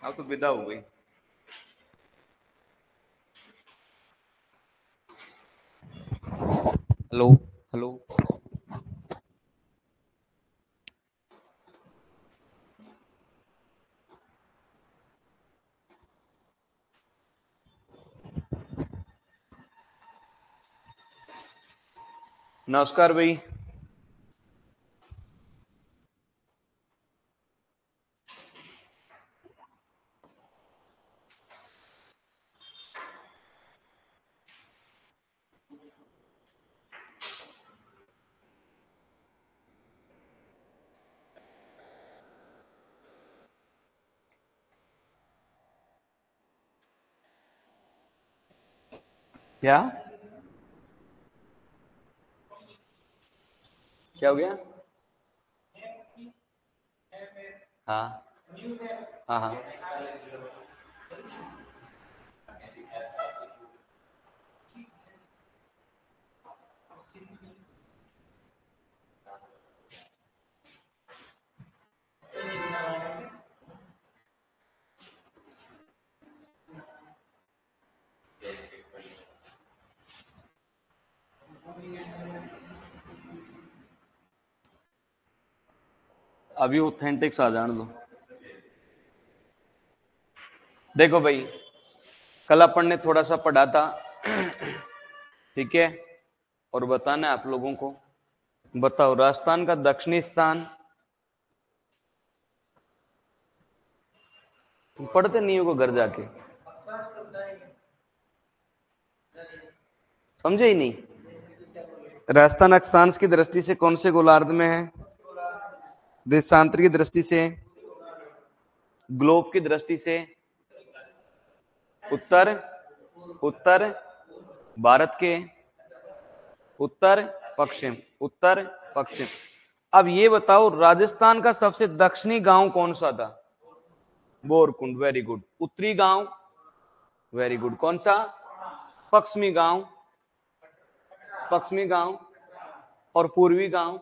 अब तो विदा हो गई। Hello hello. नमस्कार भाई। क्या क्या हो गया? हाँ हाँ हाँ। अभी ऑथेंटिक्स आ जाने दो। देखो भाई, कल अपन ने थोड़ा सा पढ़ा था, ठीक है, और बताना है आप लोगों को। बताओ, राजस्थान का दक्षिणी स्थान। तुम पढ़ते नहीं हो घर जाके? समझे ही नहीं? राजस्थान अक्षांश की दृष्टि से कौन से गोलार्ध में है? देशांतर की दृष्टि से, ग्लोब की दृष्टि से, उत्तर उत्तर भारत के, उत्तर पश्चिम, उत्तर पश्चिम। अब ये बताओ, राजस्थान का सबसे दक्षिणी गांव कौन सा था? Borkund, very good. उत्तरी गांव, वेरी गुड। कौन सा? पश्चिमी गांव, पश्चिमी गांव। और पूर्वी गांव,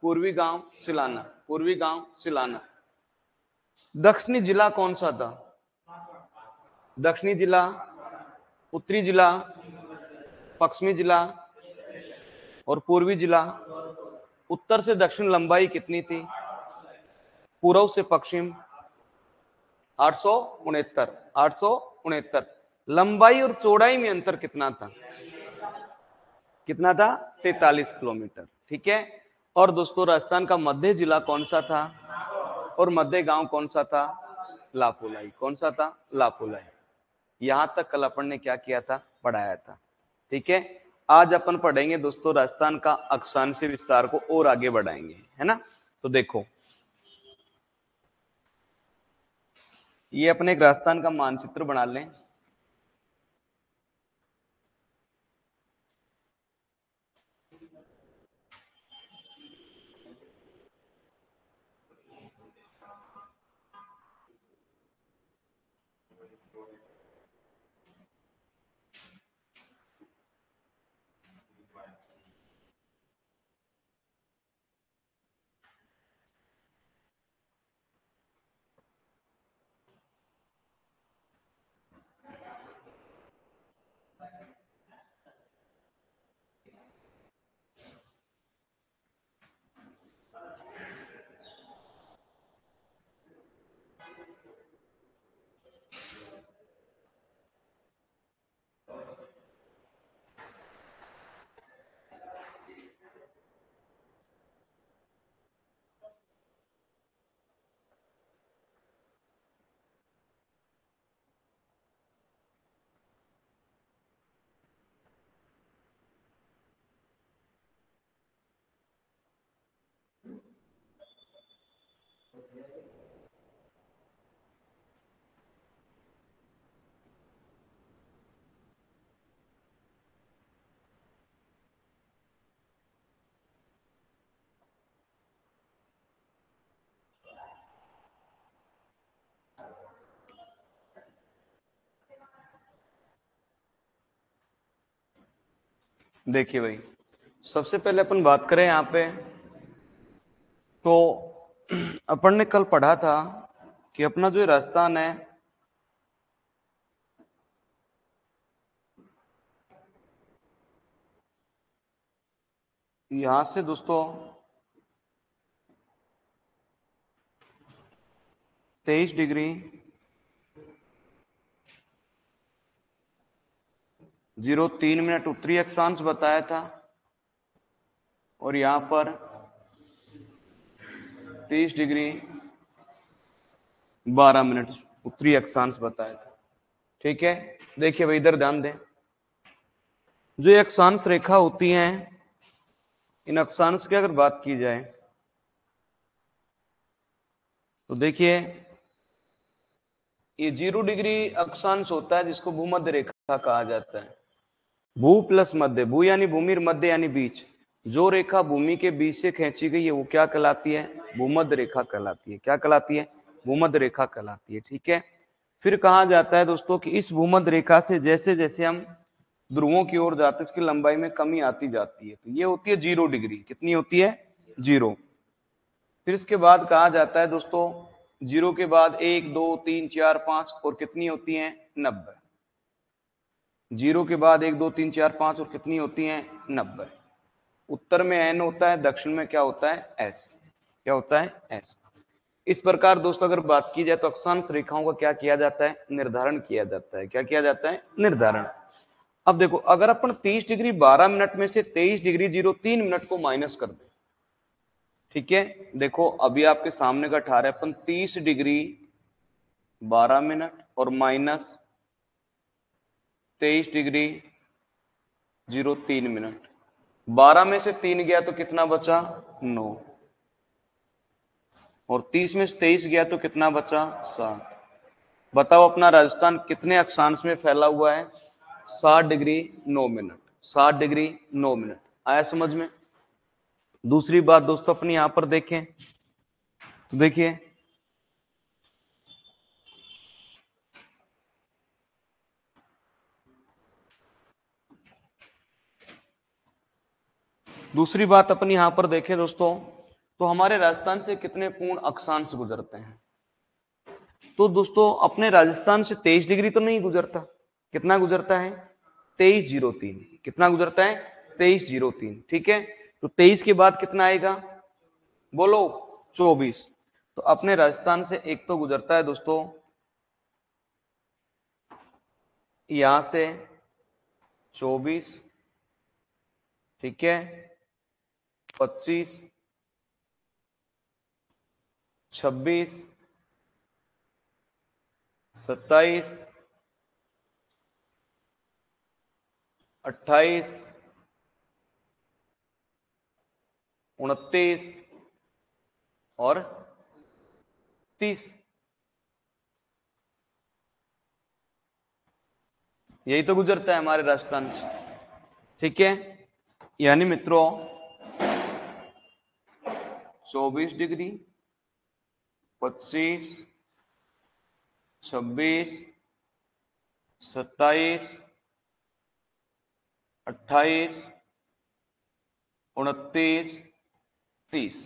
पूर्वी गांव सिलाना, पूर्वी गांव सिलाना। दक्षिणी जिला कौन सा था? दक्षिणी जिला, उत्तरी जिला, पश्चिमी जिला और पूर्वी जिला। उत्तर से दक्षिण लंबाई कितनी थी? पूर्व से पश्चिम 869, 869। लंबाई और चौड़ाई में अंतर कितना था? कितना था? 43 किलोमीटर। ठीक है। और दोस्तों, राजस्थान का मध्य जिला कौन सा था? और मध्य गांव कौन सा था? लापोलाई। कौन सा था? लापोलाई। यहां तक कल अपन ने क्या किया था? पढ़ाया था। ठीक है। आज अपन पढ़ेंगे दोस्तों, राजस्थान का अक्षांशीय विस्तार को और आगे बढ़ाएंगे, है ना। तो देखो, ये अपने एक राजस्थान का मानचित्र बना लें। देखिए भाई, सबसे पहले अपन बात करें यहाँ पे, तो अपन ने कल पढ़ा था कि अपना जो राजस्थान है यहां से दोस्तों 23 डिग्री 03 उत्तरी अक्षांश बताया था और यहां पर 23 डिग्री 12 उत्तरी अक्षांश बताया था। ठीक है, देखिए भाई इधर ध्यान दें, जो ये अक्षांश रेखा होती है, इन अक्षांश की अगर बात की जाए तो देखिए ये 0 डिग्री अक्षांश होता है जिसको भूमध्य रेखा कहा जाता है। भू प्लस मध्य, भू यानी भूमि, मध्य यानी बीच, जो रेखा भूमि के बीच से खींची गई है वो क्या कहलाती है? भूमध्य रेखा कहलाती है। क्या कहलाती है? भूमध्य रेखा कहलाती है। ठीक है, फिर कहा जाता है दोस्तों कि इस भूमध्य रेखा से जैसे जैसे हम ध्रुवों की ओर जाते हैं इसकी लंबाई में कमी आती जाती है, तो ये होती है 0 डिग्री। कितनी होती है? 0। फिर इसके बाद कहा जाता है दोस्तों 0 के बाद 1 2 3 4 5 और कितनी होती है? 90। 0 के बाद 1 2 3 4 5 और कितनी होती है? 90। उत्तर में n होता है, दक्षिण में क्या होता है? s। क्या होता है? s। इस प्रकार दोस्तों अगर बात की जाए तो अक्षांश रेखाओं का क्या किया जाता है? निर्धारण किया जाता है। क्या किया जाता है? निर्धारण। अब देखो अगर अपन 30 डिग्री 12 मिनट में से 23 डिग्री 03 मिनट को माइनस कर दे, ठीक है, देखो अभी आपके सामने का ठा रहे अपन 30 डिग्री 12 मिनट और माइनस 23 डिग्री 03 मिनट। 12 में से 3 गया तो कितना बचा? 9। और 30 में से 23 गया तो कितना बचा? 7। बताओ अपना राजस्थान कितने अक्षांश में फैला हुआ है? 60 डिग्री 9 मिनट। 60 degree 9 minute. आया समझ में? दूसरी बात दोस्तों अपनी यहां पर देखें तो देखिए दूसरी बात अपनी यहां पर देखें दोस्तों, तो हमारे राजस्थान से कितने पूर्ण अक्षांश गुजरते हैं? तो दोस्तों अपने राजस्थान से 23 डिग्री तो नहीं गुजरता। कितना गुजरता है? 2303। कितना गुजरता है? 2303। ठीक है, तो 23 के बाद कितना आएगा? बोलो। 24। तो अपने राजस्थान से एक तो गुजरता है दोस्तों यहां से 24, ठीक है, 25, 26, 27, 28, 29 और 30। यही तो गुजरता है हमारे राजस्थान से। ठीक है, यानी मित्रों 24 डिग्री, 25, 26, 27, 28, 29, 30।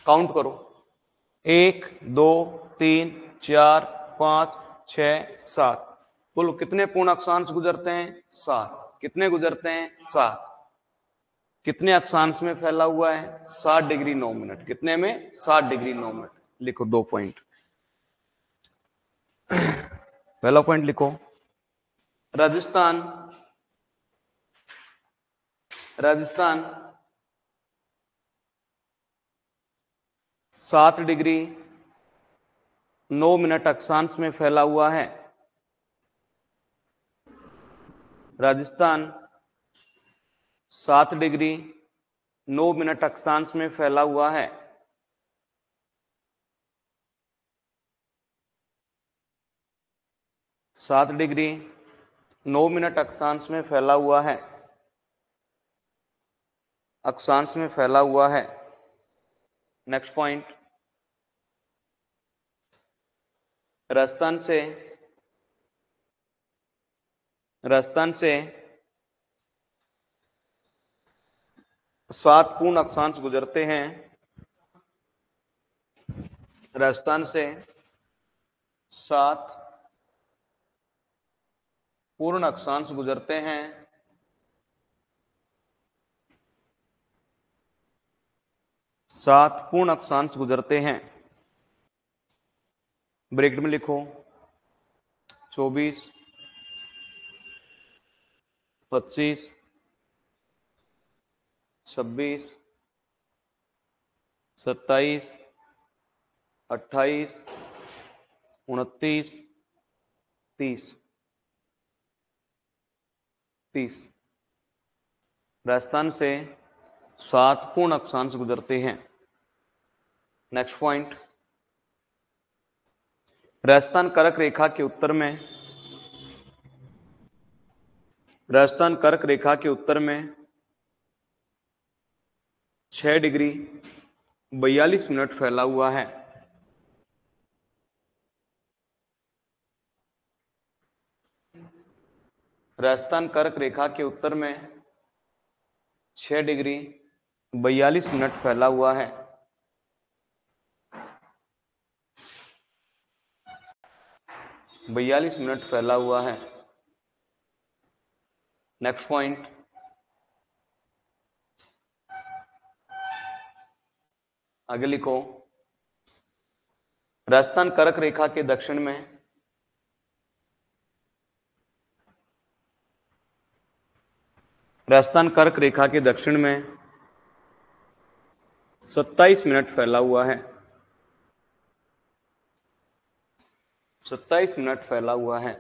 काउंट करो, 1 2 3 4 5 6 7। बोलो कितने पूर्ण अक्षांश गुजरते हैं? 7। कितने गुजरते हैं? 7। कितने अक्षांश में फैला हुआ है? 60 डिग्री 9 मिनट। कितने में? 60 डिग्री 9 मिनट। लिखो 2 पॉइंट। पहला पॉइंट लिखो, राजस्थान राजस्थान 7 डिग्री 9 मिनट अक्षांश में फैला हुआ है। राजस्थान 7 डिग्री 9 मिनट अक्षांश में फैला हुआ है। सात डिग्री 9 मिनट अक्षांश में फैला हुआ है। अक्षांश में फैला हुआ है। नेक्स्ट पॉइंट, राजस्थान से 7 पूर्ण अक्षांश गुजरते हैं। राजस्थान से 7 पूर्ण अक्षांश गुजरते हैं। सात पूर्ण अक्षांश गुजरते हैं। ब्रैकेट में लिखो 24, 25, 26, 27, 28, 29, 30। राजस्थान से 7 पूर्ण अक्षांश गुजरते हैं। नेक्स्ट पॉइंट, राजस्थान कर्क रेखा के उत्तर में, राजस्थान कर्क रेखा के उत्तर में 6 डिग्री 42 मिनट फैला हुआ है। राजस्थान कर्क रेखा के उत्तर में 6 डिग्री 42 मिनट फैला हुआ है। बयालीस मिनट फैला हुआ है। नेक्स्ट पॉइंट, आगे लिखो, राजस्थान कर्क रेखा के दक्षिण में, राजस्थान कर्क रेखा के दक्षिण में 27 मिनट फैला हुआ है। 27 मिनट फैला हुआ है।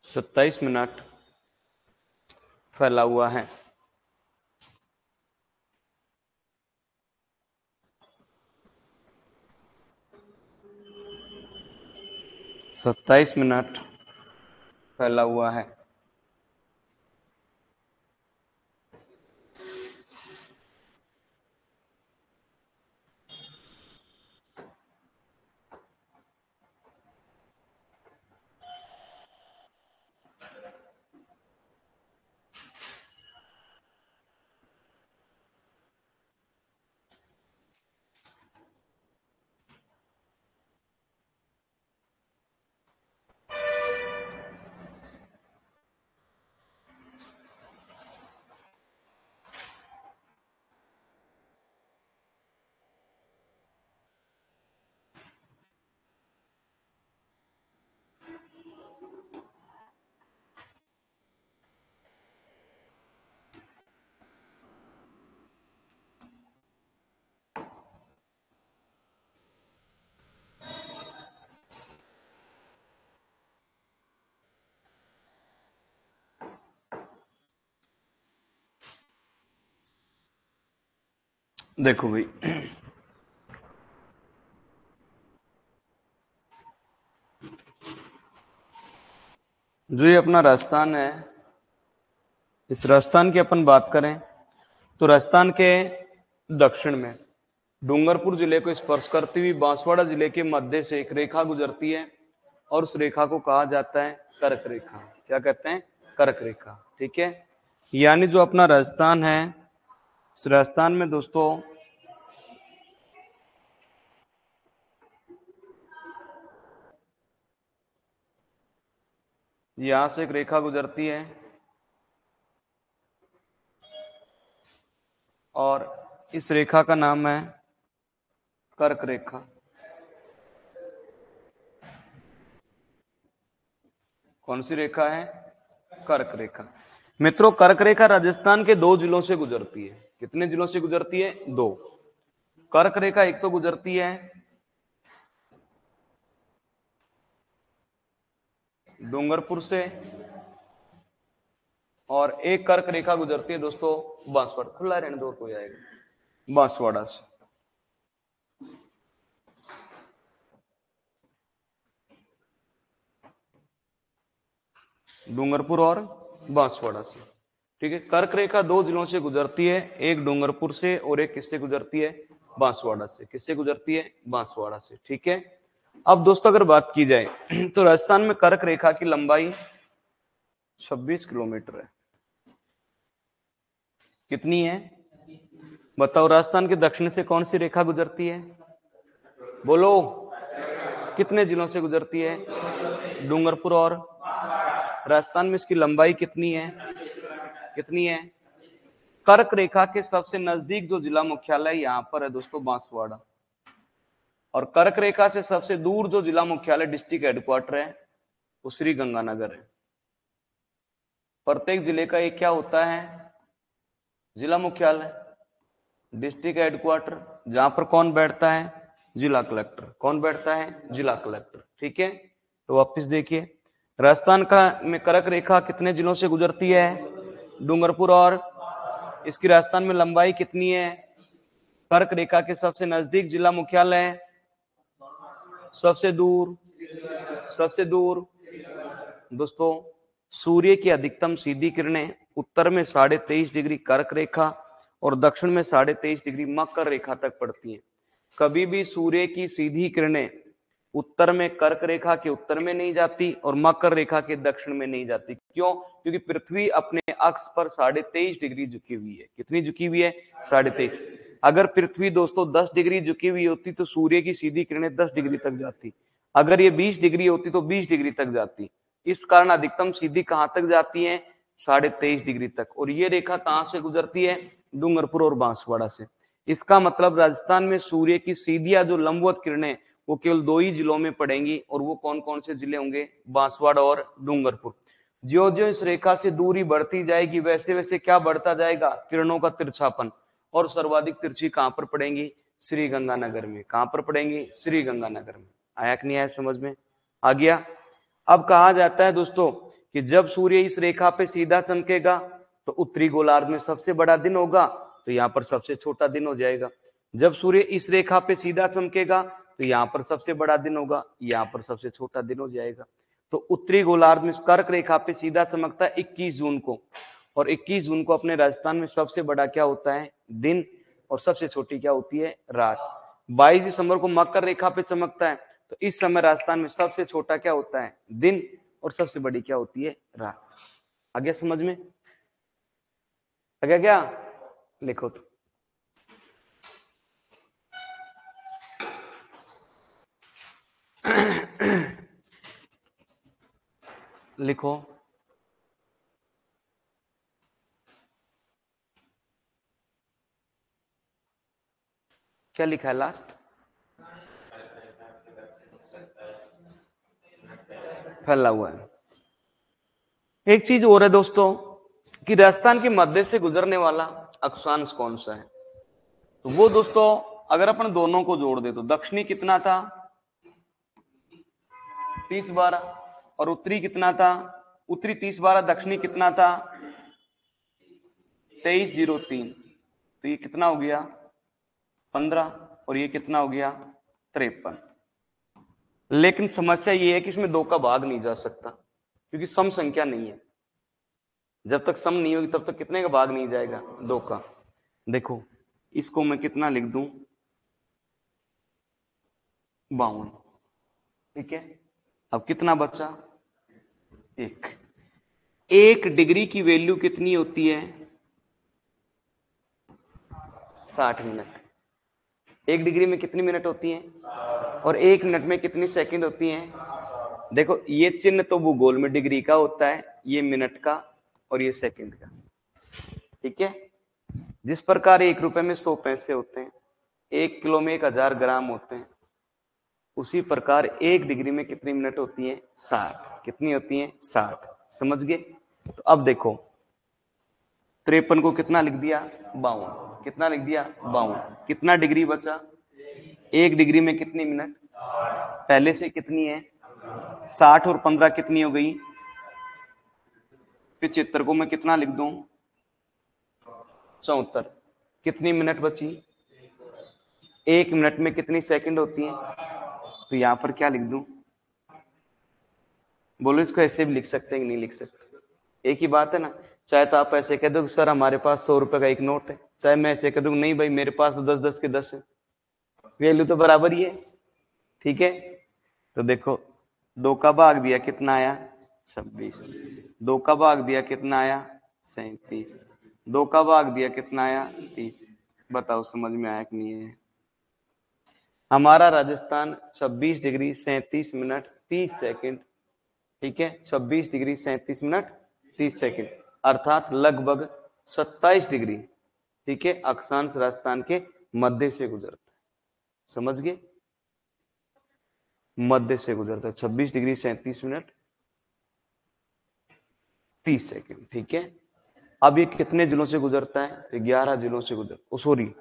27 मिनट फैला हुआ है। सत्ताईस मिनट फैला हुआ है। देखो भाई, जो ये अपना राजस्थान है, इस राजस्थान की अपन बात करें तो राजस्थान के दक्षिण में डूंगरपुर जिले को स्पर्श करती हुई बांसवाड़ा जिले के मध्य से एक रेखा गुजरती है और उस रेखा को कहा जाता है कर्क रेखा। क्या कहते हैं? कर्क रेखा। ठीक है, यानी जो अपना राजस्थान है, इस राजस्थान में दोस्तों यहां से एक रेखा गुजरती है और इस रेखा का नाम है कर्क रेखा। कौन सी रेखा है? कर्क रेखा। मित्रों, कर्क रेखा राजस्थान के 2 जिलों से गुजरती है। कितने जिलों से गुजरती है? 2। कर्क रेखा एक तो गुजरती है डूंगरपुर से और एक कर्क रेखा गुजरती है दोस्तों बांसवाड़ा, खुला रहने दो तो जाएगा, बांसवाड़ा से। डूंगरपुर और बांसवाड़ा से। ठीक है, कर्क रेखा 2 जिलों से गुजरती है, एक डूंगरपुर से और एक किससे गुजरती है? बांसवाड़ा से। किससे गुजरती है? बांसवाड़ा से। ठीक है, अब दोस्तों अगर बात की जाए तो राजस्थान में कर्क रेखा की लंबाई 26 किलोमीटर है। कितनी है? बताओ राजस्थान के दक्षिण से कौन सी रेखा गुजरती है? बोलो, कितने जिलों से गुजरती है? डूंगरपुर और राजस्थान में इसकी लंबाई कितनी है? कितनी है? कर्क रेखा के सबसे नजदीक जो जिला मुख्यालय यहां पर है दोस्तों बांसवाड़ा, और कर्क रेखा से सबसे दूर जो जिला मुख्यालय डिस्ट्रिक्ट हेडक्वार्टर है वो श्री गंगानगर है। प्रत्येक जिले का एक क्या होता है? जिला मुख्यालय, डिस्ट्रिक्ट हेडक्वार्टर, जहां पर कौन बैठता है? जिला कलेक्टर। कौन बैठता है? जिला कलेक्टर। ठीक है, तो वापिस देखिए, राजस्थान का में कर्क रेखा कितने जिलों से गुजरती है? डूंगरपुर और इसकी राजस्थान में लंबाई कितनी है? कर्क रेखा के सबसे नजदीक जिला मुख्यालय, सबसे दूर, सबसे दूर। दोस्तों सूर्य की अधिकतम सीधी किरणें उत्तर में 23.5 डिग्री कर्क रेखा और दक्षिण में 23.5 डिग्री मकर रेखा तक पड़ती हैं। कभी भी सूर्य की सीधी किरणें उत्तर में कर्क रेखा के उत्तर में नहीं जाती और मकर रेखा के दक्षिण में नहीं जाती। क्यों? क्योंकि पृथ्वी अपने अक्ष पर 23.5 डिग्री झुकी हुई है। कितनी झुकी हुई है? 23.5। अगर पृथ्वी दोस्तों 10 डिग्री झुकी हुई होती तो सूर्य की सीधी किरणें 10 डिग्री तक जाती, अगर ये 20 डिग्री होती तो 20 डिग्री तक जाती। इस कारण अधिकतम सीधी कहां तक जाती है? 23.5 डिग्री तक। और ये रेखा कहां से गुजरती है? डूंगरपुर और बांसवाड़ा से। इसका मतलब राजस्थान में सूर्य की सीधी जो लंबवत किरणें वो केवल 2 ही जिलों में पड़ेंगी, और वो कौन कौन से जिले होंगे? बांसवाड़ा और डूंगरपुर। ज्यो ज्यो इस रेखा से दूरी बढ़ती जाएगी वैसे वैसे क्या बढ़ता जाएगा? किरणों का तिरछापन। और सर्वाधिक तिरछी कहां पर पड़ेंगी? श्री गंगानगर में। कहां पर पड़ेंगी? श्री गंगानगर में। आया कि नहीं आया समझ में? आ गया। अब कहा जाता है दोस्तों कि जब सूर्य इस रेखा पे सीधा चमकेगा तो उत्तरी गोलार्ध में सबसे बड़ा दिन होगा, तो यहाँ पर सबसे छोटा दिन हो जाएगा। जब सूर्य इस रेखा पे सीधा चमकेगा तो यहाँ पर सबसे बड़ा दिन होगा, यहाँ पर सबसे छोटा दिन हो जाएगा। तो उत्तरी गोलार्ध में कर्क रेखा पे सीधा चमकता है 21 जून को, और 21 जून को अपने राजस्थान में सबसे बड़ा क्या होता है? दिन, और सबसे छोटी क्या होती है? रात। 22 दिसंबर को मकर रेखा पे चमकता है, तो इस समय राजस्थान में सबसे छोटा क्या होता है? दिन, और सबसे बड़ी क्या होती है? रात। आ गया समझ में? आ गया क्या? लिखो तो। लिखो। क्या लिखा है लास्ट? फैला हुआ है। एक चीज और है दोस्तों कि राजस्थान के मध्य से गुजरने वाला अक्षांश कौन सा है? तो वो दोस्तों अगर अपन दोनों को जोड़ दे तो दक्षिणी कितना था? 30-12। और उत्तरी कितना था? उत्तरी 30-12, दक्षिणी कितना था? 23-03। तो ये कितना हो गया? 15। और ये कितना हो गया? 53। लेकिन समस्या ये है कि इसमें 2 का भाग नहीं जा सकता, क्योंकि सम संख्या नहीं है। जब तक सम नहीं होगी तब तक कितने का भाग नहीं जाएगा? 2 का। देखो इसको मैं कितना लिख दूं? 52। ठीक है, अब कितना बचा? 1 डिग्री की वैल्यू कितनी होती है? 60 मिनट। 1 डिग्री में कितनी मिनट होती है? और 1 मिनट में कितनी सेकंड होती है? देखो ये चिन्ह तो भूगोल में डिग्री का होता है, ये मिनट का और ये सेकंड का। ठीक है, जिस प्रकार 1 रुपए में 100 पैसे होते हैं, 1 किलो में 1000 ग्राम होते हैं, उसी प्रकार 1 डिग्री में कितनी मिनट होती है? 60। कितनी होती है? 60। समझ गए? तो अब देखो 53 को कितना लिख दिया? 52। कितना लिख दिया? 52। कितना डिग्री बचा? 1 डिग्री में कितनी मिनट? पहले से कितनी है? 60 और 15 कितनी हो गई? 75 को मैं कितना लिख दूं? 74। कितनी मिनट बची? 1 मिनट में कितनी सेकंड होती है? तो यहां पर क्या लिख दूं? बोलो, इसको ऐसे भी लिख सकते हैं कि नहीं लिख सकते? एक ही बात है ना। चाहे तो आप ऐसे कह दो सर हमारे पास 100 रुपए का एक नोट है, चाहे मैं ऐसे कह दूं नहीं भाई मेरे पास तो 10-10 के 10 है, वैल्यू तो बराबर ही है। ठीक है, तो देखो 2 का भाग दिया कितना आया? 26। 2 का भाग दिया कितना आया? 37। 2 का भाग दिया कितना आया? 30। बताओ समझ में आया कि नहीं है? हमारा राजस्थान 26 डिग्री 37 मिनट 30 सेकंड, ठीक है, 26 डिग्री 37 मिनट 30 सेकंड, अर्थात लगभग 27 डिग्री, ठीक है, अक्षांश राजस्थान के मध्य से गुजरता है। समझ गए? मध्य से गुजरता है 26 डिग्री 37 मिनट 30 सेकंड, ठीक है। अब ये कितने जिलों से गुजरता है? तो 11 जिलों से गुजर, सॉरी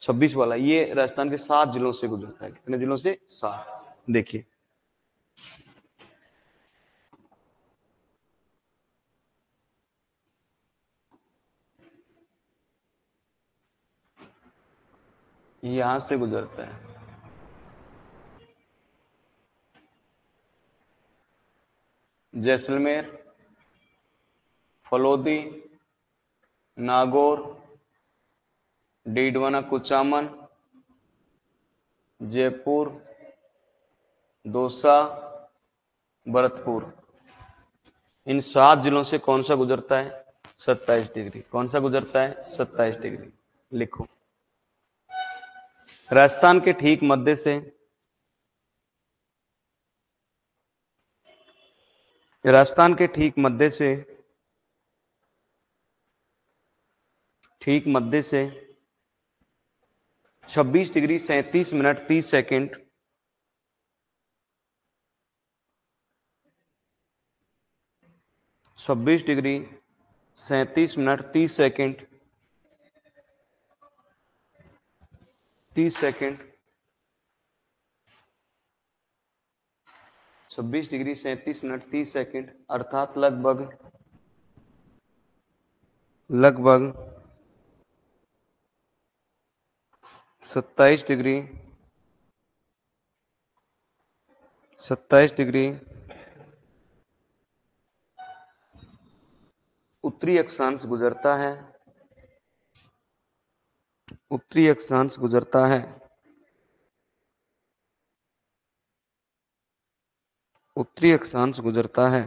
26 वाला, ये राजस्थान के 7 जिलों से गुजरता है। कितने जिलों से? 7। देखिए यहां से गुजरता है जैसलमेर, फलोदी, नागौर, डीडवाना कुचामन, जयपुर, दौसा, भरतपुर। इन 7 जिलों से कौन सा गुजरता है? 27 डिग्री। कौन सा गुजरता है? 27 डिग्री। लिखो। राजस्थान के ठीक मध्य से, राजस्थान के ठीक मध्य से 26 degree 37 minute 30 second, 26 degree 37 minute 30 second, 30 second, 26 degree 37 minute 30 second, अर्थात लगभग 27 डिग्री 27 डिग्री उत्तरी अक्षांश गुजरता है, उत्तरी अक्षांश गुजरता है, उत्तरी अक्षांश गुजरता है।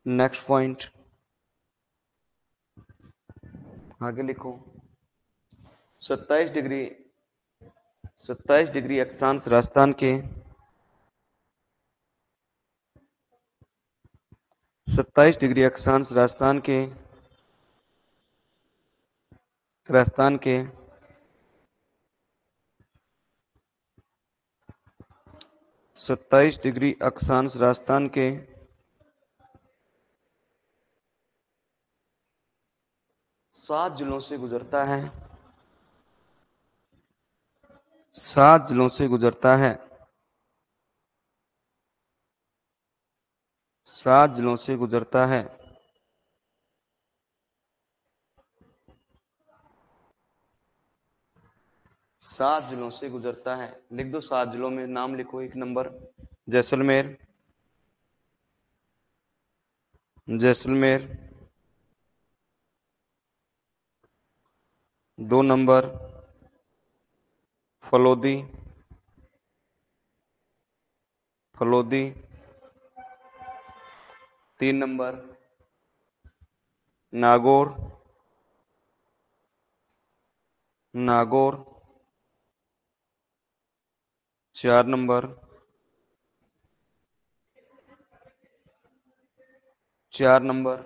नेक्स्ट पॉइंट आगे लिखो। 27 डिग्री 27 डिग्री अक्षांश राजस्थान के 27 डिग्री अक्षांश राजस्थान के 27 डिग्री अक्षांश राजस्थान के 7 जिलों से गुजरता है, 7 जिलों से गुजरता है, 7 जिलों से गुजरता है। सात जिलों से गुजरता है। लिख दो 7 जिलों में नाम लिखो। 1 number Jaisalmer, Jaisalmer. 2 number Phalodi, Phalodi. 3 number Nagaur, Nagaur. 4 number 4 number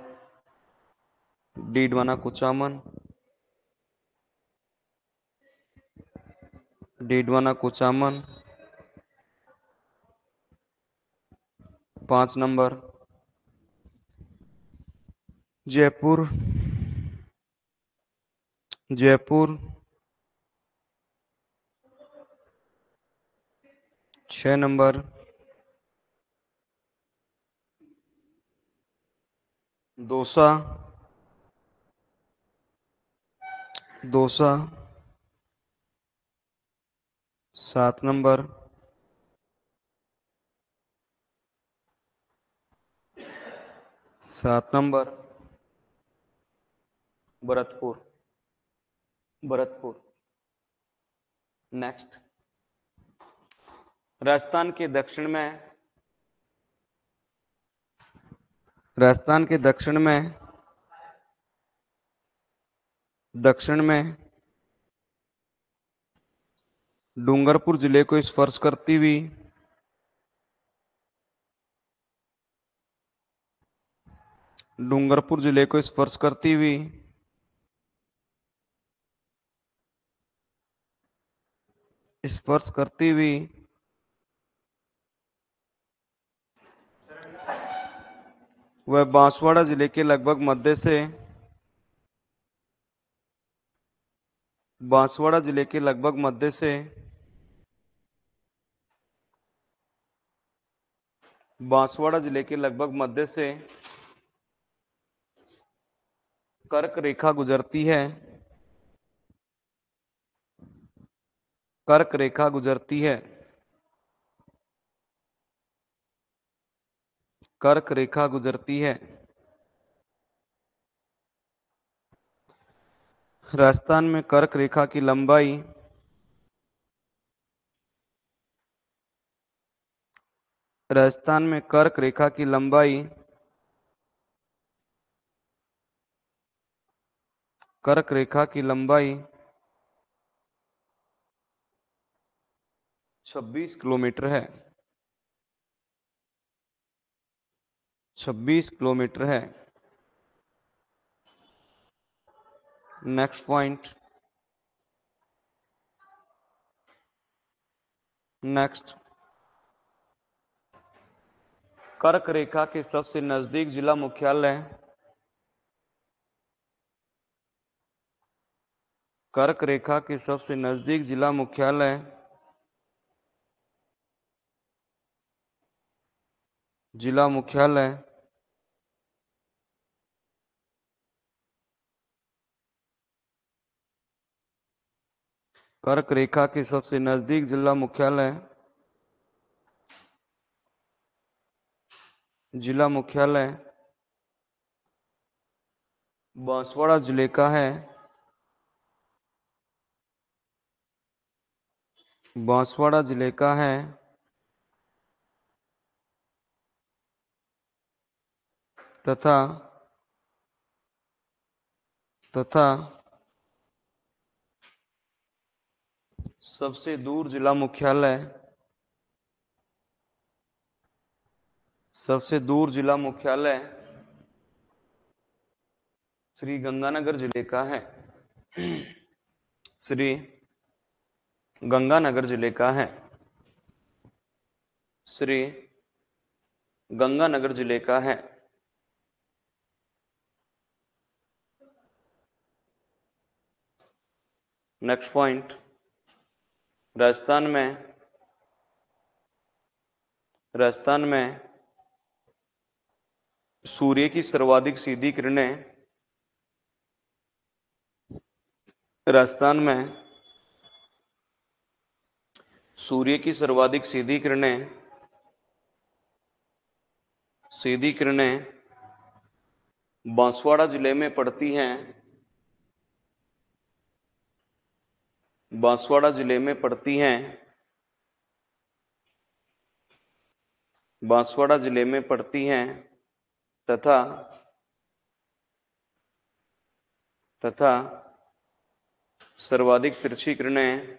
Didwana Kuchaman, Didwana Kuchaman. 5 number Jaipur, Jaipur. 6 number Dausa, Dausa. 7 number 7 number Bharatpur, Bharatpur. Next Rajasthan के दक्षिण में, राजस्थान के दक्षिण में दक्षिण में डूंगरपुर जिले को स्पर्श करती हुई डूंगरपुर जिले को स्पर्श करती हुई स्पर्श करती हुई वह बांसवाड़ा जिले के लगभग मध्य से बांसवाड़ा जिले के लगभग मध्य से बांसवाड़ा जिले के लगभग मध्य से कर्क रेखा गुजरती है। कर्क रेखा गुजरती है। कर्क रेखा गुजरती है। राजस्थान में कर्क रेखा की लंबाई राजस्थान में कर्क रेखा की लंबाई कर्क रेखा की लंबाई 26 किलोमीटर है। 26 किलोमीटर है। Next point. नेक्स्ट, कर्क रेखा के सबसे नजदीक जिला मुख्यालय कर्क रेखा के सबसे नजदीक जिला मुख्यालय जिला मुख्यालय कर्क रेखा के सबसे नजदीक जिला मुख्यालय बांसवाड़ा जिले का है। बांसवाड़ा जिले का है तथा तथा सबसे दूर जिला मुख्यालय श्री गंगानगर जिले का है। श्री गंगानगर जिले का है। श्री गंगानगर जिले का है। Next point. राजस्थान में सूर्य की सर्वाधिक सीधी किरणें राजस्थान में सूर्य की सर्वाधिक सीधी किरणें बांसवाड़ा जिले में पड़ती हैं। बांसवाड़ा जिले में पड़ती हैं। बांसवाड़ा जिले में पड़ती हैं तथा सर्वाधिक तिरछी किरणें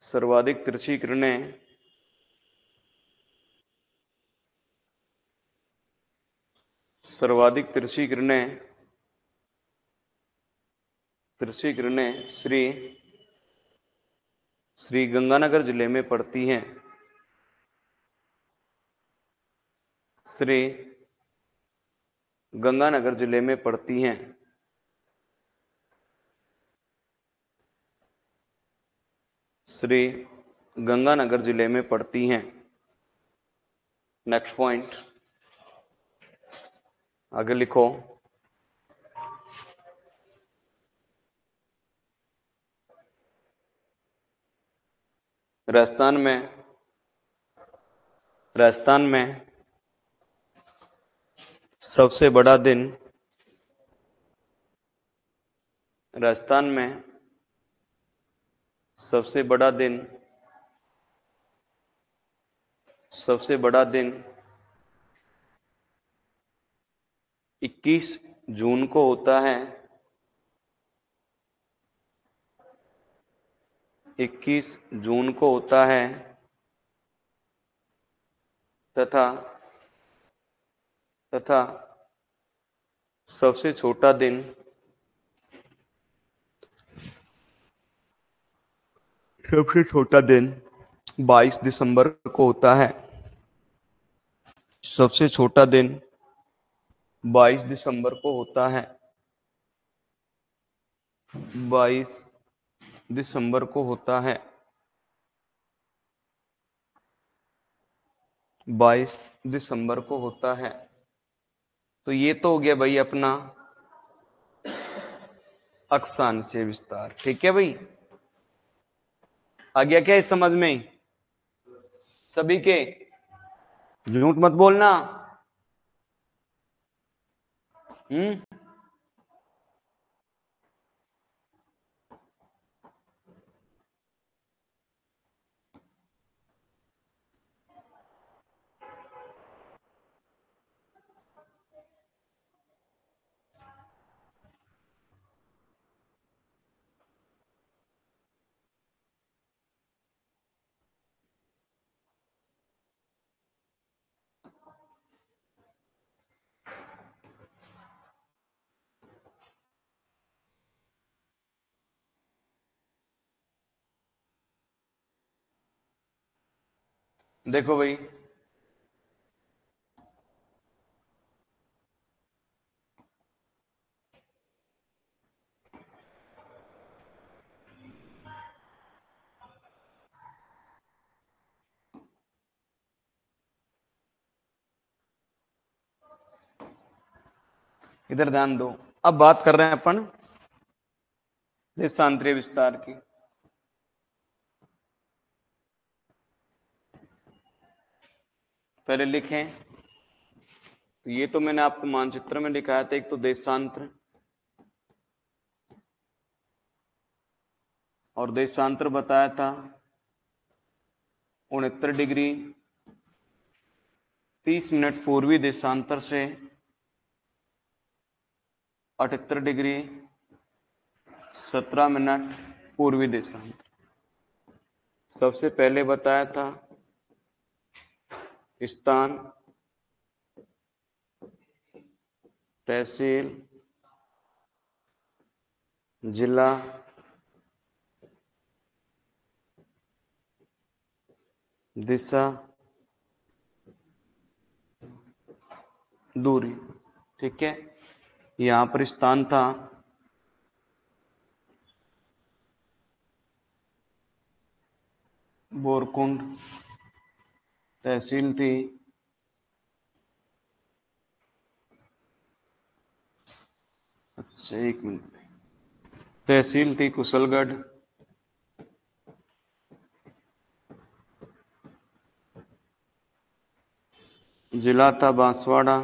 सर्वाधिक तिरछी किरणें श्री गंगानगर जिले में पड़ती हैं। श्री गंगानगर जिले में पड़ती हैं। श्री गंगानगर जिले में पड़ती हैं। नेक्स्ट पॉइंट, आगे लिखो। राजस्थान में सबसे बड़ा दिन राजस्थान में सबसे बड़ा दिन 21 जून को होता है 21 जून को होता है तथा सबसे छोटा दिन सबसे छोटा दिन 22 दिसंबर को होता है। सबसे छोटा दिन 22 दिसंबर को होता है। 22 दिसंबर को होता है। 22 दिसंबर को होता है। तो ये तो हो गया भाई अपना अक्षांशीय विस्तार। ठीक है भाई, आ गया क्या इस समझ में सभी के? झूठ मत बोलना। देखो भाई, इधर ध्यान दो। अब बात कर रहे हैं अपन देशांतरीय विस्तार की। पहले लिखें, तो ये तो मैंने आपको मानचित्र में दिखाया था। एक तो देशांतर, और देशांतर बताया था 69 डिग्री 30 मिनट पूर्वी देशांतर से 78 डिग्री 17 मिनट पूर्वी देशांतर। सबसे पहले बताया था स्थान, तहसील, जिला, दिशा, दूरी। ठीक है, यहां पर स्थान था बोरकुंड, तहसील थी अच्छा एक मिनट, तहसील थी कुशलगढ़, जिला था बांसवाड़ा,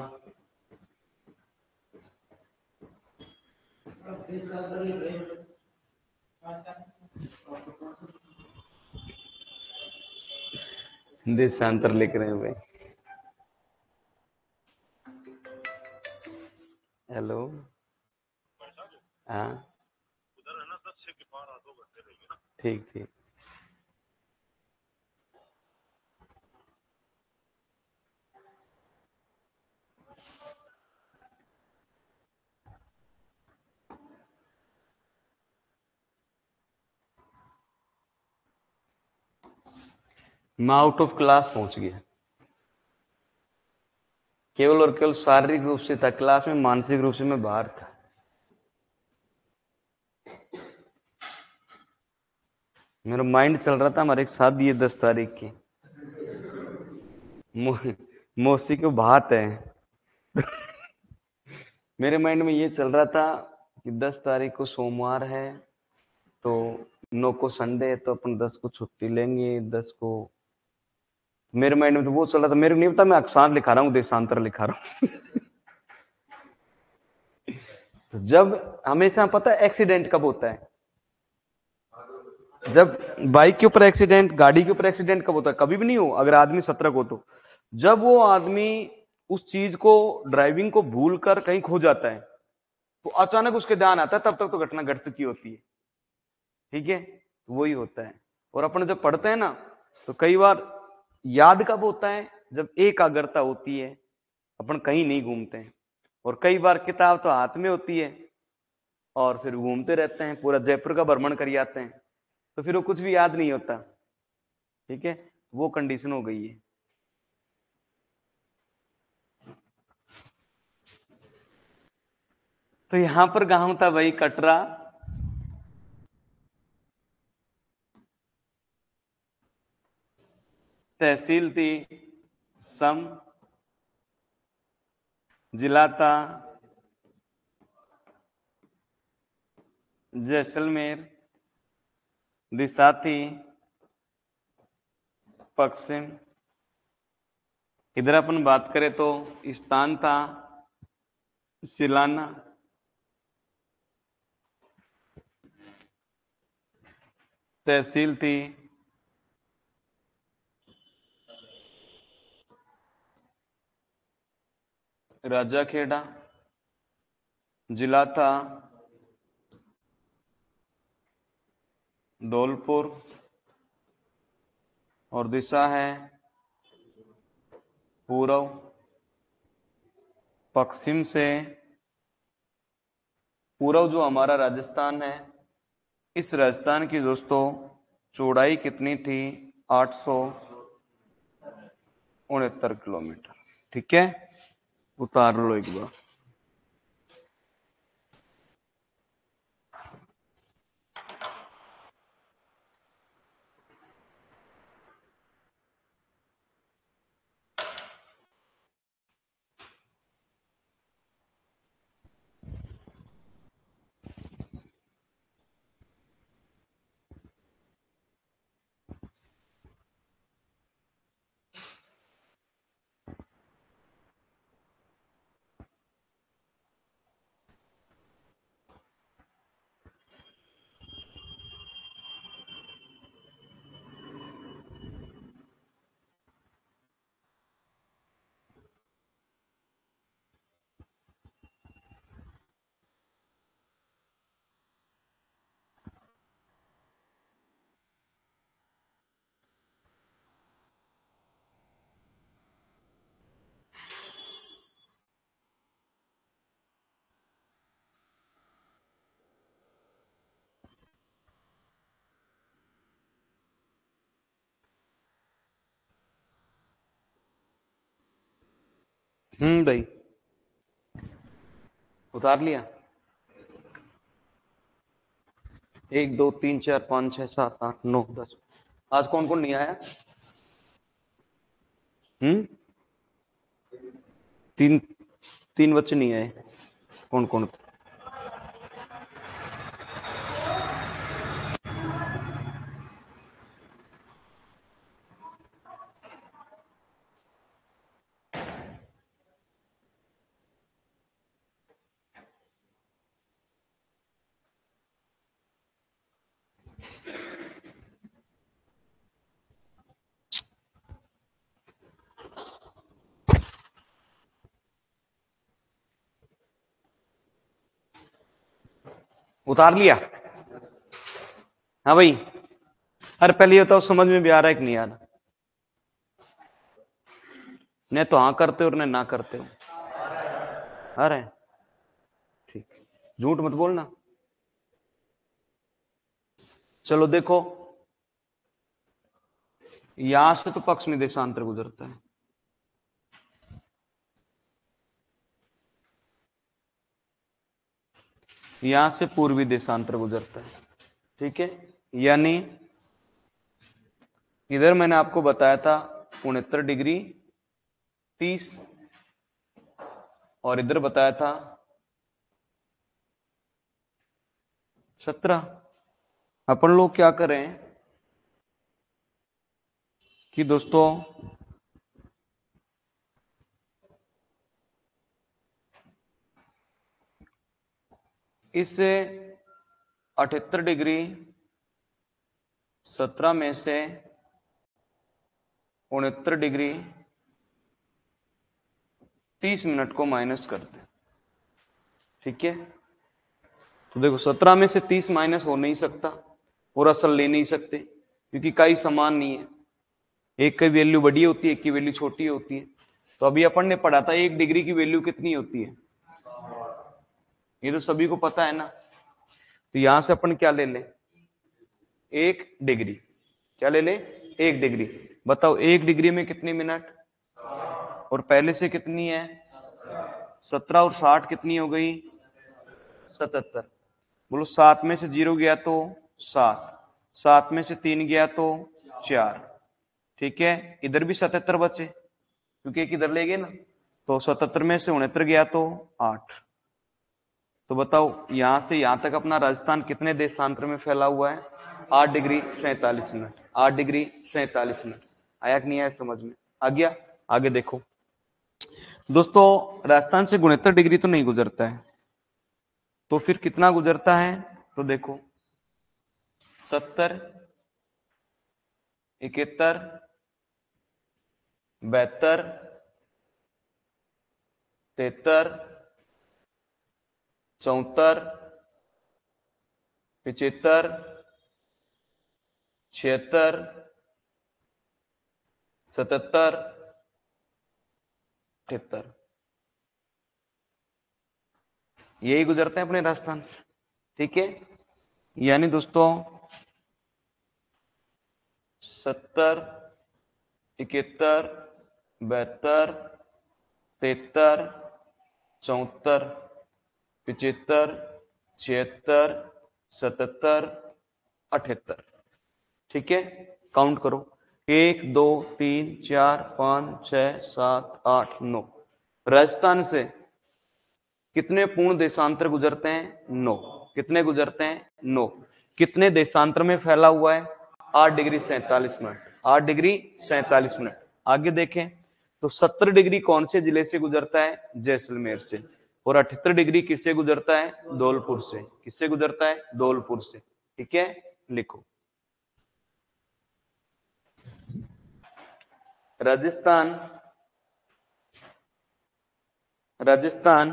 देशांतर लिख रहे हैं भाई। हेलो, हाँ ठीक ठीक। मैं आउट ऑफ क्लास पहुंच गया। केवल और केवल शारीरिक रूप से था क्लास में, मानसिक रूप से मैं बाहर था। मेरा माइंड चल रहा था हमारे साथ ये 10 तारीख की मौसी को बात है। मेरे माइंड में ये चल रहा था कि 10 तारीख को सोमवार है, तो 9 को संडे है, तो अपन 10 को छुट्टी लेंगे। 10 को मेरे माइंड में तो वो चल रहा था। मेरे को नहीं पता मैं अक्षांश लिखा रहा हूँ, देशांतर लिखा रहा हूँ। तो जब हमेशा पता है एक्सीडेंट कब होता है? जब बाइक के ऊपर एक्सीडेंट, गाड़ी के ऊपर एक्सीडेंट कब होता है? कभी भी नहीं हो अगर आदमी सतर्क हो तो। जब वो आदमी उस चीज को, ड्राइविंग को भूल कर कहीं खो जाता है, तो अचानक उसके ध्यान आता है, तब तक तो घटना घट चुकी होती है। ठीक है, वही होता है। और अपन जब पढ़ते हैं ना, तो कई बार याद कब होता है, जब एकाग्रता होती है, अपन कहीं नहीं घूमते हैं। और कई बार किताब तो हाथ में होती है और फिर घूमते रहते हैं, पूरा जयपुर का भ्रमण कर आते हैं, तो फिर वो कुछ भी याद नहीं होता। ठीक है, वो कंडीशन हो गई है। तो यहां पर गांव था भाई कटरा। तहसील थी सम। जिला था जैसलमेर। दिशा थी पश्चिम। इधर अपन बात करें तो स्थान था सिलाना। तहसील थी राजाखेड़ा। जिला था धौलपुर। और दिशा है पूर्व पश्चिम से। पूर्व जो हमारा राजस्थान है, इस राजस्थान की दोस्तों चौड़ाई कितनी थी? 869 किलोमीटर। ठीक है, उतार लो एक बार। भाई उतार लिया। 1 2 3 4 5 6 7 8 9 10। आज कौन कौन नहीं आया? हम्म, तीन। तीन बच्चे नहीं आए। कौन कौन? उतार लिया। हाँ भाई, अरे पहले ये बताओ समझ में भी आ रहा है कि नहीं आ रहा? ने तो हाँ करते हो और ने ना करते हो। आ रहे हैं? ठीक, झूठ मत बोलना। चलो देखो, यहां से तो पक्ष में देशांतर गुजरता है, यहां से पूर्वी देशांतर गुजरता है। ठीक है, यानी इधर मैंने आपको बताया था 69 डिग्री 30, और इधर बताया था 17। अपन लोग क्या करें कि दोस्तों इससे 78 डिग्री 17 में से 69 डिग्री 30 मिनट को माइनस करते हैं। ठीक है, तो देखो 17 में से 30 माइनस हो नहीं सकता और असल ले नहीं सकते क्योंकि कई समान नहीं है, एक की वैल्यू बड़ी होती है, एक की वैल्यू छोटी होती है। तो अभी अपन ने पढ़ा था 1 डिग्री की वैल्यू कितनी होती है, ये तो सभी को पता है ना। तो यहां से अपन क्या ले लें, 1 डिग्री, क्या ले लें, 1 डिग्री। बताओ 1 डिग्री में कितने मिनट, और पहले से कितनी है 17 और 60 कितनी हो गई 77। बोलो 7 में से 0 गया तो 7, 7 में से 3 गया तो 4, ठीक है। इधर भी 77 बचे क्योंकि एक इधर ले गए ना, तो 77 में से 69 गया तो 8। तो बताओ यहां से यहां तक अपना राजस्थान कितने देशांतर में फैला हुआ है, 8 डिग्री 47 मिनट, 8 डिग्री 47 मिनट। आया कि नहीं आया समझ में, आ गया। आगे देखो दोस्तों, राजस्थान से 69 डिग्री तो नहीं गुजरता है, तो फिर कितना गुजरता है, तो देखो 70, 71, 72, 73, 74, 75, 76, 77, 78, यही गुजरते हैं अपने राजस्थान से, ठीक है। यानी दोस्तों 70, 71, 72, 73, 74, 75, 76, 77, 78, ठीक है। काउंट करो, 1 2 3 4 5 6 7 8 9। राजस्थान से कितने पूर्ण देशांतर गुजरते हैं, 9। कितने गुजरते हैं, 9। कितने देशांतर में फैला हुआ है, 8 डिग्री 47 मिनट, 8 डिग्री 47 मिनट। आगे देखें तो 70 डिग्री कौन से जिले से गुजरता है, जैसलमेर से, और 78 डिग्री किससे गुजरता है, धौलपुर से। किससे गुजरता है, धौलपुर से, ठीक है। लिखो राजस्थान, राजस्थान,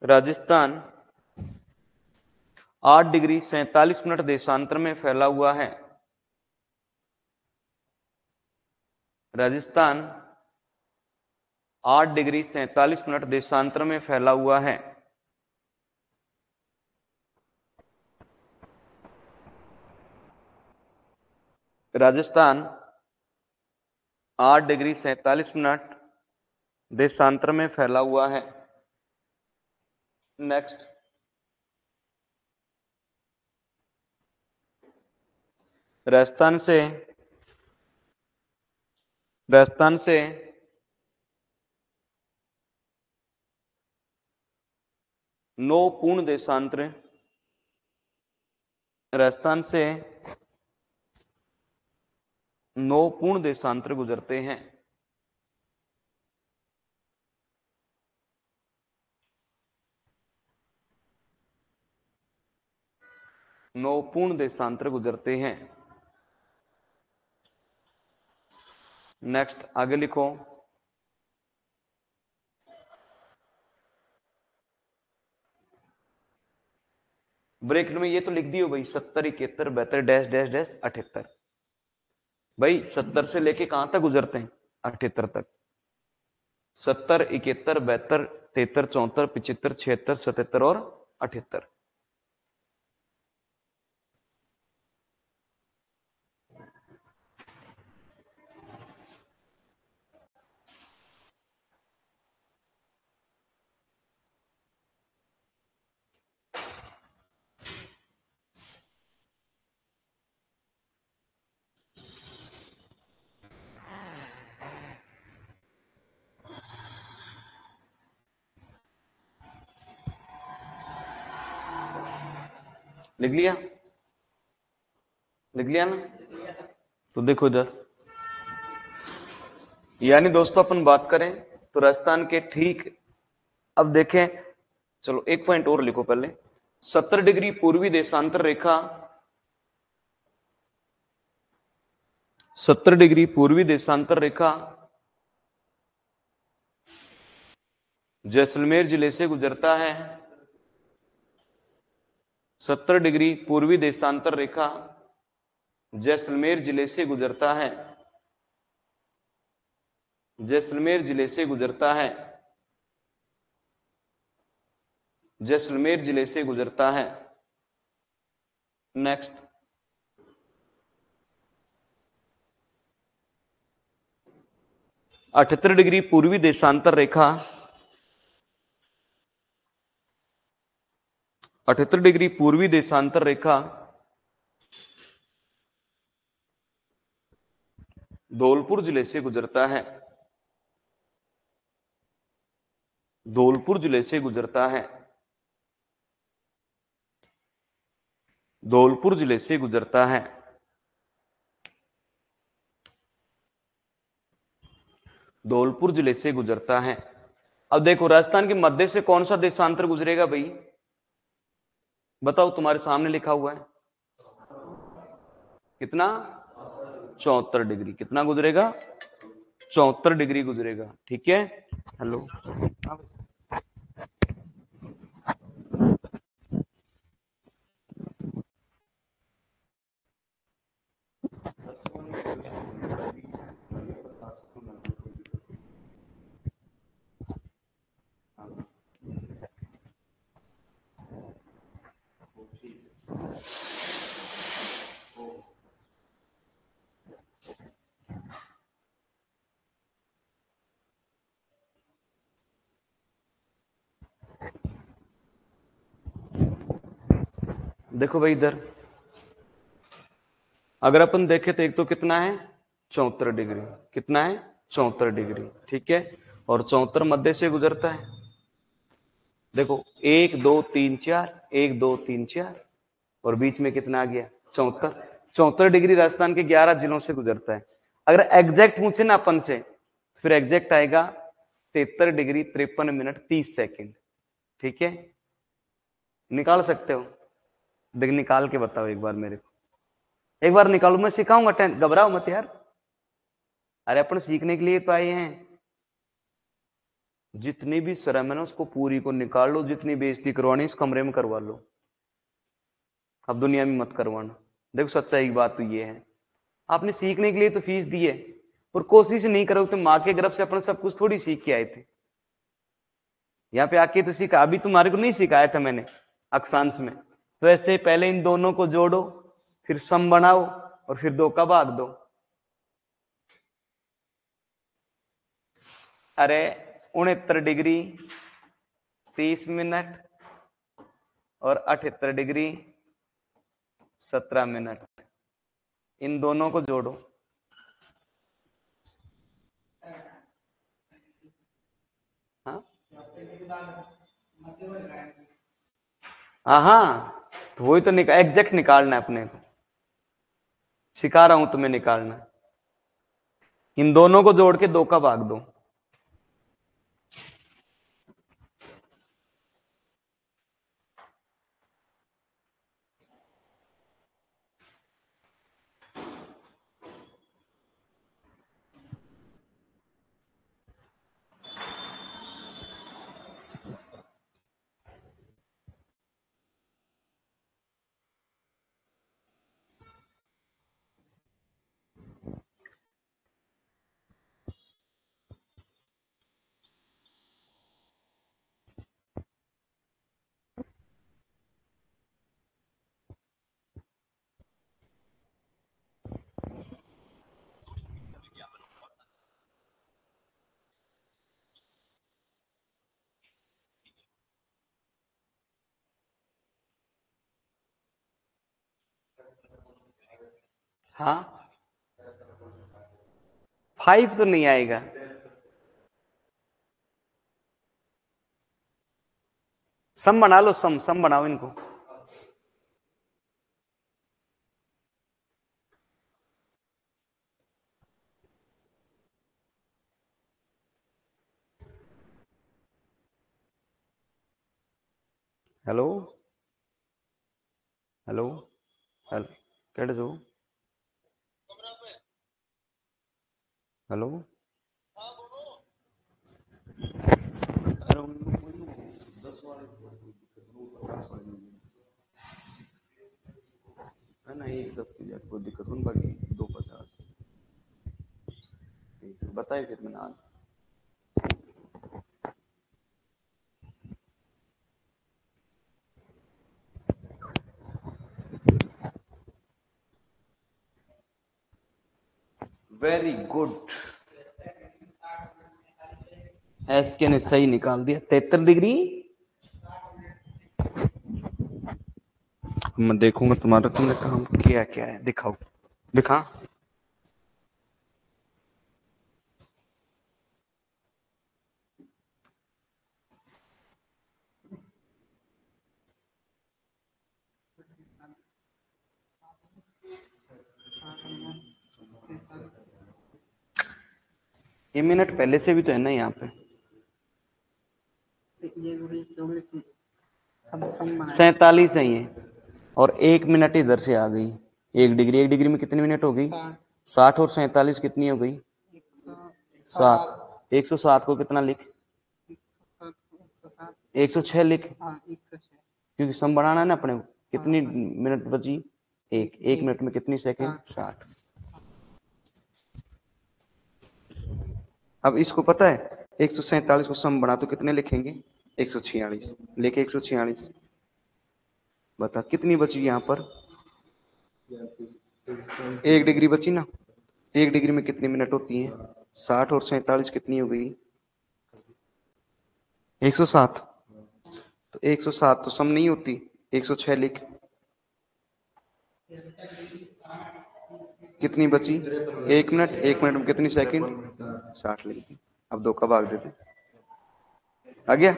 राजस्थान 8 डिग्री 47 मिनट देशांतर में फैला हुआ है। राजस्थान 8 डिग्री 47 मिनट देशांतर में फैला हुआ है। राजस्थान 8 डिग्री 47 मिनट देशांतर में फैला हुआ है। नेक्स्ट, राजस्थान से, राजस्थान से 9 पूर्ण देशांतर, राजस्थान से 9 पूर्ण देशांतर गुजरते हैं। नौ पूर्ण देशांतर गुजरते हैं। नेक्स्ट आगे लिखो, ब्रैकेट में ये तो लिख दियो भाई, 70 71 72 डैश डैश डैश 78। भाई 70 से लेके कहां तक गुजरते हैं, 78 तक। 70 71 72 73 74 75 76 77 और 78। लिख लिया, लिख लिया ना। तो देखो इधर, यानी दोस्तों अपन बात करें तो राजस्थान के ठीक, अब देखें, चलो एक पॉइंट और लिखो पहले। 70 डिग्री पूर्वी देशांतर रेखा, 70 डिग्री पूर्वी देशांतर रेखा जैसलमेर जिले से गुजरता है। 70 डिग्री पूर्वी देशांतर रेखा जैसलमेर जिले से गुजरता है। जैसलमेर जिले से गुजरता है। जैसलमेर जिले से गुजरता है। नेक्स्ट, 78 डिग्री पूर्वी देशांतर रेखा 78 डिग्री पूर्वी देशांतर रेखा धौलपुर जिले से गुजरता है। धौलपुर जिले से गुजरता है। धौलपुर जिले से गुजरता है। धौलपुर जिले से गुजरता है। अब देखो राजस्थान के मध्य से कौन सा देशांतर गुजरेगा भाई, बताओ, तुम्हारे सामने लिखा हुआ है। कितना? 74 डिग्री। कितना गुजरेगा? 74 डिग्री गुजरेगा। ठीक है। हेलो, देखो भाई इधर अगर अपन देखें तो एक तो कितना है 74 डिग्री। कितना है? 74 डिग्री। ठीक है। और 74 मध्य से गुजरता है। देखो 1 2 3 4, 1 2 3 4, और बीच में कितना आ गया? 74। 74 डिग्री राजस्थान के 11 जिलों से गुजरता है। अगर एग्जैक्ट पूछे ना अपन से, फिर एग्जैक्ट आएगा 73 डिग्री 53 मिनट 30 सेकेंड। ठीक है, निकाल सकते हो? देख निकाल के बताओ एक बार मेरे को। एक बार निकालो, मैं सिखाऊंगा, घबराओ मत यार। अरे अपन सीखने के लिए तो आए हैं। जितनी भी शर्म है ना उसको पूरी को निकाल लो, जितनी बेइज्जती करवानी इस कमरे में करवा लो, अब दुनिया में मत करवाना। देखो सच्चाई की बात तो ये है, आपने सीखने के लिए तो फीस दी है, और कोशिश नहीं करोगे तो माँ के गर्भ से अपन सब कुछ थोड़ी सीख के आए थे। यहाँ पे आके तो सीखा, अभी तुम्हारे को नहीं सिखाया था मैंने अक्षांश में। तो ऐसे पहले इन दोनों को जोड़ो, फिर सम बनाओ, और फिर 2 का भाग दो। अरे 69 डिग्री 30 मिनट और 78 डिग्री 17 मिनट, इन दोनों को जोड़ो। हाँ हाँ, तो वही तो एग्जैक्ट निकालना है अपने को, सिखा रहा हूं तुम्हें निकालना। इन दोनों को जोड़ के 2 का भाग दो। हाँ 5 तो नहीं आएगा। सम बना लो, सम सम बनाओ इनको। हेलो हेलो हेलो, कट दो। हेलो है ना, 1:10 की जाए कोई दिक्कत नहीं, बाकी 2:50 बताइए फिर मैंने आज। वेरी गुड, एस के ने सही निकाल दिया 73 डिग्री। मैं देखूंगा तुम्हारा, तुमने काम किया क्या है, दिखाओ, दिखा। ये मिनट पहले से भी तो है ना यहाँ पे, 47 है ये, और 1 मिनट इधर से आ गई। 1 डिग्री, 1 डिग्री में कितनी मिनट हो गई? 60 और 47 कितनी हो गई? 7। 107 को कितना लिख? 106 लिख, क्योंकि सम बढ़ाना है ना अपने को। कितनी मिनट बची? 1 मिनट में कितनी सेकंड? 60। अब इसको पता है 147 को सम बढ़ा तो कितने लिखेंगे? 146 लेके 146, बता कितनी बची यहाँ पर? 1 डिग्री बची ना। 1 डिग्री में कितनी मिनट होती है? 60 और 47 कितनी हो गई? 107। तो 107 तो सम नहीं होती, 106 लिख। कितनी बची? 1 मिनट, 1 मिनट में कितनी सेकंड? 60 लिख दी। अब 2 का भाग देते, आ गया?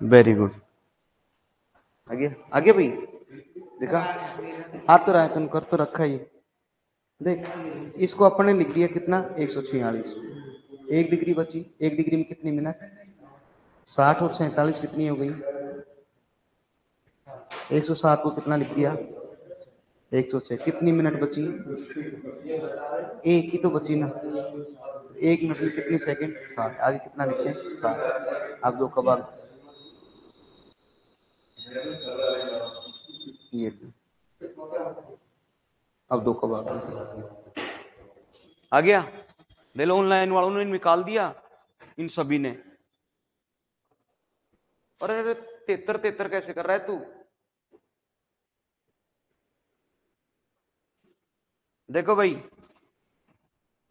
वेरी गुड, आ गया, आ गया भाई, देखा हाथ तो रहा, तुम कर तो रखा ही। देख इसको अपने लिख दिया कितना? 146। 1 डिग्री बची, 1 डिग्री में कितनी मिनट? 60 और 47 कितनी हो गई? 107 को कितना लिख दिया? 106। कितनी मिनट बची? एक ही तो बची ना। 1 मिनट में कितनी सेकंड? 60। आगे कितना लिखे? 60। अब 2 का भाग, ये अब 2 का भाग आ गया। ले लो, ऑनलाइन वालों ने निकाल दिया इन सभी ने। अरे अरे 73 कैसे कर रहा है तू? देखो भाई,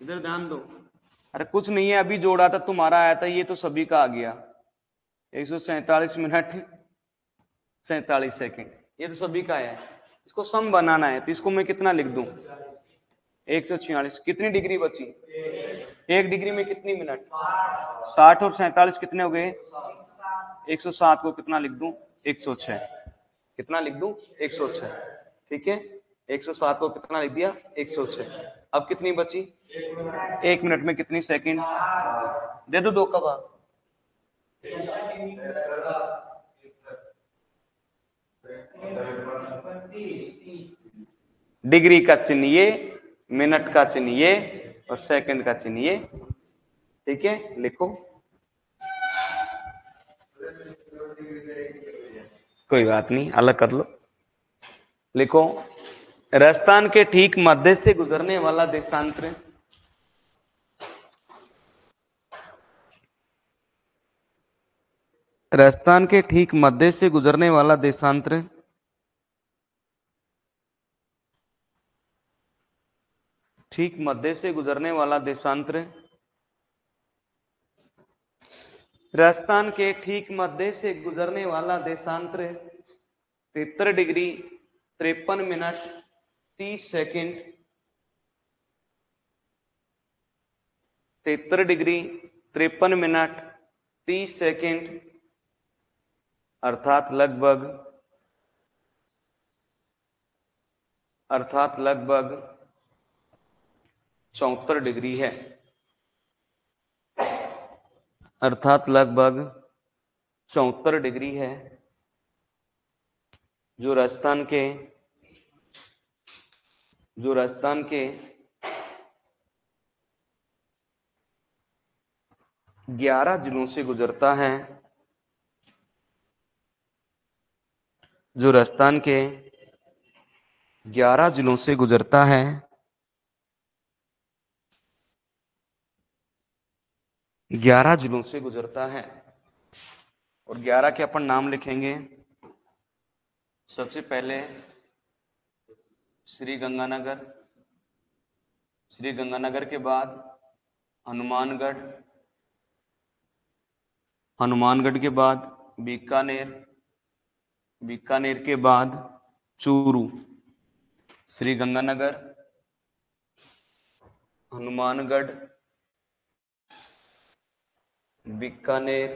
इधर ध्यान दो। अरे कुछ नहीं है, अभी जोड़ा था तुम्हारा आया था, ये तो सभी का आ गया। 147 मिनट 47 सेकंड, ये तो सभी का है। इसको सम बनाना है, तो इसको मैं कितना लिख दूं? 146। कितनी डिग्री बची? 1 डिग्री में कितनी मिनट? 60 और 47 कितने हो गए? 107 को कितना लिख दूं? 106। कितना लिख दूं? 106। ठीक है, 107 को कितना लिख दिया? 106। अब कितनी बची? 1 मिनट में कितनी सेकंड? दे दो 2 का भाग। डिग्री का चिन्ह ये, मिनट का चिन्ह ये, और सेकंड का चिन्ह ये। ठीक है, लिखो, कोई बात नहीं, अलग कर लो। लिखो, राजस्थान के ठीक मध्य से गुजरने वाला देशांतर, राजस्थान के ठीक मध्य से गुजरने वाला देशांतर, ठीक मध्य से गुजरने वाला देशांतर, राजस्थान के ठीक मध्य से गुजरने वाला देशांतर 73 degree 53 minute 30 second. 73 degree 53 minute 30 second, अर्थात लगभग 74 डिग्री है। अर्थात लगभग 74 डिग्री है, जो राजस्थान के 11 जिलों से गुजरता है, जो राजस्थान के 11 जिलों से गुजरता है, 11 जिलों से गुजरता है। और 11 के अपन नाम लिखेंगे। सबसे पहले श्री गंगानगर, श्री गंगानगर के बाद हनुमानगढ़, हनुमानगढ़ के बाद बीकानेर, बीकानेर के बाद चूरू। श्री गंगानगर, हनुमानगढ़, बीकानेर,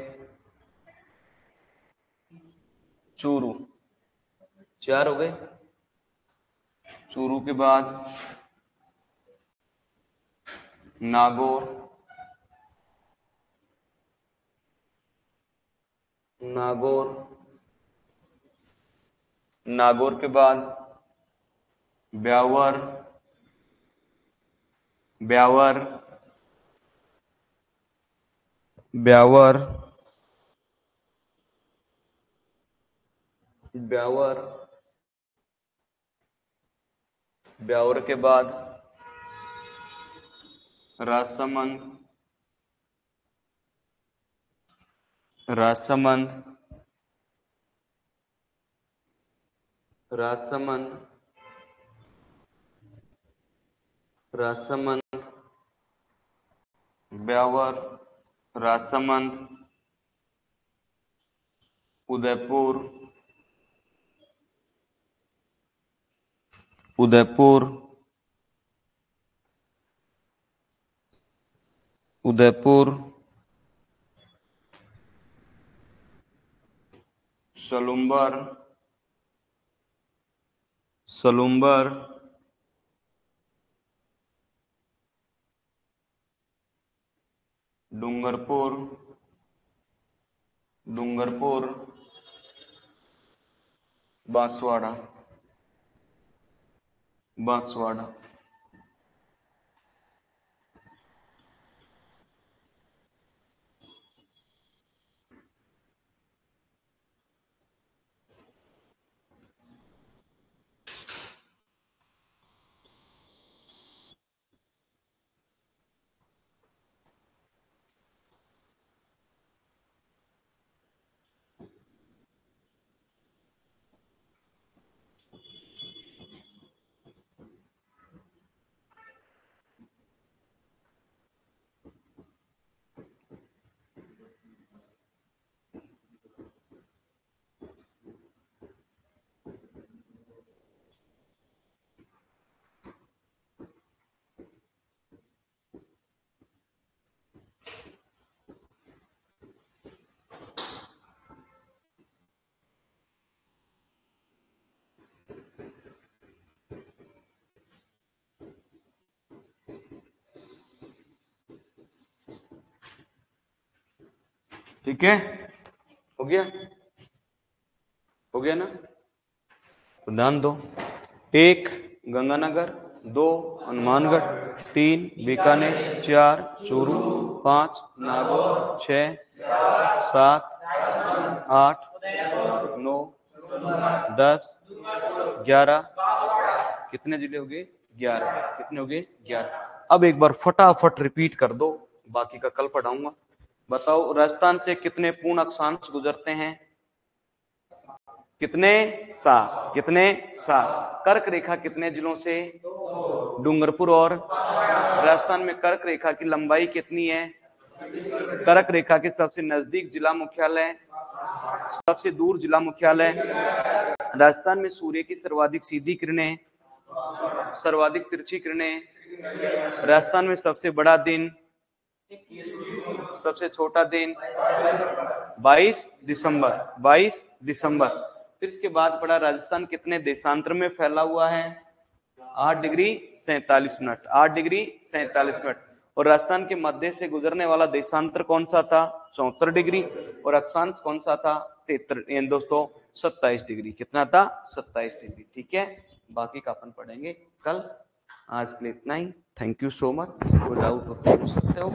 चूरू, 4 हो गए। चूरू के बाद नागौर, नागौर, नागौर के बाद ब्यावर, ब्यावर, ब्यावर, ब्यावर, ब्यावर के बाद राजसमंद, राजसमंद, राजसमंद, राजसमंद, ब्यावर, राजसमंद, उदयपुर, उदयपुर, उदयपुर, सलुम्बर, सलुम्बर, डूंगरपुर, डूंगरपुर, बांसवाड़ा, बांसवाड़ा। ठीक है, हो गया, हो गया ना? तो ध्यान दो। 1 गंगानगर, 2 हनुमानगढ़, 3 बीकानेर, 4 चूरू, 5 नागौर, 6 7 8 9 10 11। कितने जिले हो गए? 11। कितने हो गए? 11। अब एक बार फटाफट रिपीट कर दो, बाकी का कल पढ़ाऊंगा। बताओ, राजस्थान से कितने पूर्ण अक्षांश गुजरते हैं? कितने? 7। कितने? 7। कर्क रेखा कितने जिलों से? डूंगरपुर और राजस्थान में कर्क रेखा की लंबाई कितनी है? कर्क रेखा के सबसे नजदीक जिला मुख्यालय, सबसे दूर जिला मुख्यालय। राजस्थान में सूर्य की सर्वाधिक सीधी किरणें, सर्वाधिक तिरछी किरणें। राजस्थान में सबसे बड़ा दिन, सबसे छोटा दिन 22 दिसंबर, 22 दिसंबर। फिर इसके बाद पड़ा राजस्थान कितने देशांतर में फैला हुआ है? 8 डिग्री 47 मिनट, 8 डिग्री 47 मिनट। और राजस्थान के मध्य से गुजरने वाला देशांतर कौन सा था? 74 डिग्री। और अक्षांश कौन सा था? 73, दोस्तों 27 डिग्री। कितना था? 27 डिग्री। ठीक है, बाकी का अपन पढ़ेंगे कल। आज के लिए इतना ही। Thank you so much. कोई डाउट हो तो पूछ सकते हो।